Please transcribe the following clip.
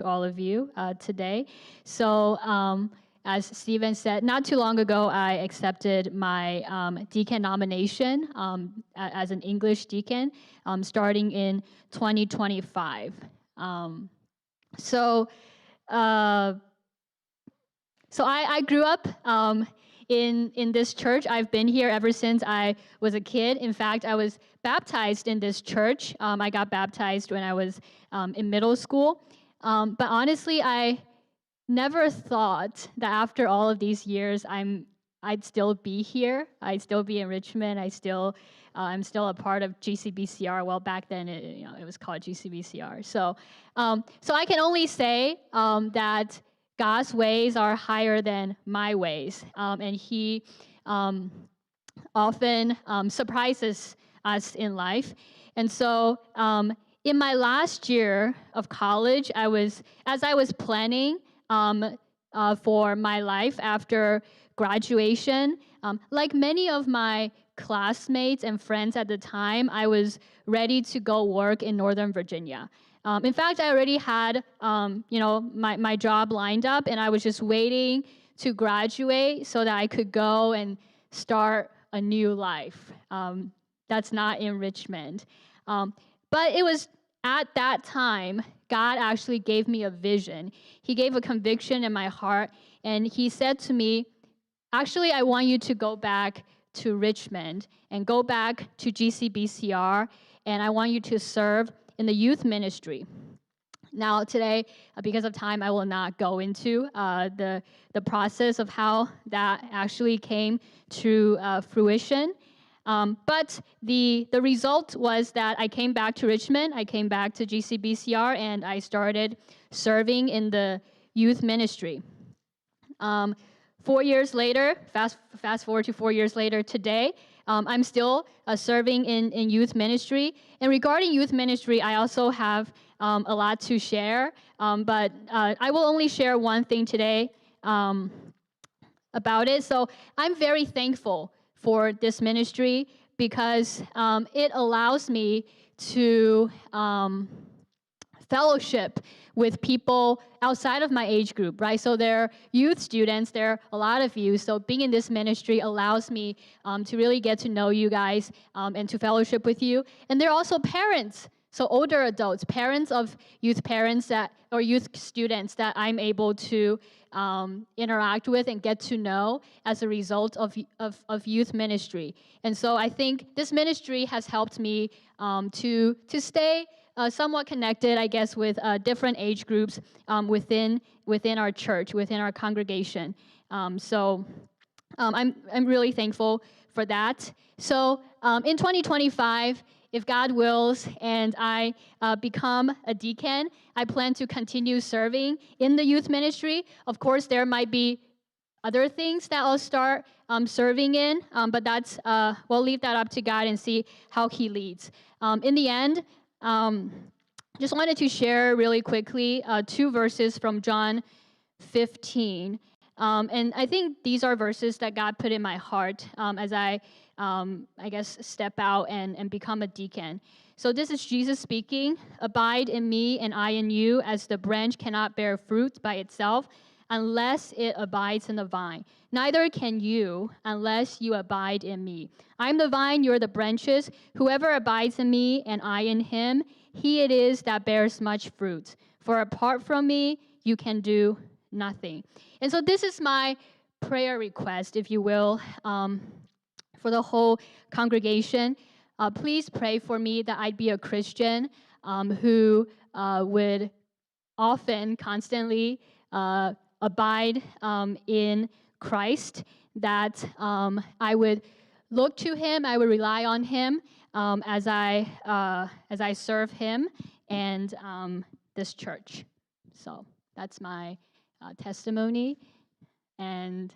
to all of you today. So, as Stephen said, not too long ago, I accepted my deacon nomination as an English deacon, starting in 2025. So, I grew up in this church. I've been here ever since I was a kid. In fact, I was baptized in this church. I got baptized when I was in middle school. But honestly, I never thought that after all of these years, I'd still be here. I'd still be in Richmond. I'm still a part of GCBCR. Well, back then it was called GCBCR. So I can only say that God's ways are higher than my ways, and He often surprises us in life. And so, in my last year of college, as I was planning for my life after graduation, like many of my classmates and friends at the time, I was ready to go work in Northern Virginia. In fact, I already had, my job lined up, and I was just waiting to graduate so that I could go and start a new life. That's not in Richmond. But it was at that time, God actually gave me a vision. He gave a conviction in my heart, and He said to me, actually, I want you to go back to Richmond and go back to GCBCR, and I want you to serve in the youth ministry. Now, today, because of time, I will not go into the process of how that actually came to fruition. But the result was that I came back to Richmond, I came back to GCBCR, and I started serving in the youth ministry. 4 years later, fast forward to 4 years later today, I'm still serving in youth ministry. And regarding youth ministry, I also have a lot to share, but I will only share one thing today about it. So I'm very thankful for this ministry because it allows me to fellowship with people outside of my age group, right? So they're youth students, there are a lot of you. So being in this ministry allows me to really get to know you guys and to fellowship with you. And they're also parents, so older adults, parents of youth parents or youth students that I'm able to interact with and get to know as a result of youth ministry. And so I think this ministry has helped me to stay somewhat connected, I guess, with different age groups within our church, within our congregation. So I'm really thankful for that. So in 2025, if God wills and I become a deacon, I plan to continue serving in the youth ministry. Of course, there might be other things that I'll start serving in, but we'll leave that up to God and see how He leads. In the end, just wanted to share really quickly 2 verses from John 15. And I think these are verses that God put in my heart as I guess, step out and become a deacon. So this is Jesus speaking. Abide in me and I in you, as the branch cannot bear fruit by itself unless it abides in the vine. Neither can you unless you abide in me. I'm the vine, you're the branches. Whoever abides in me and I in him, he it is that bears much fruit. For apart from me, you can do nothing. And so this is my prayer request, if you will, for the whole congregation. Please pray for me that I'd be a Christian who would often, constantly abide in Christ, that I would look to Him, I would rely on Him as I serve Him and this church. So that's my testimony, and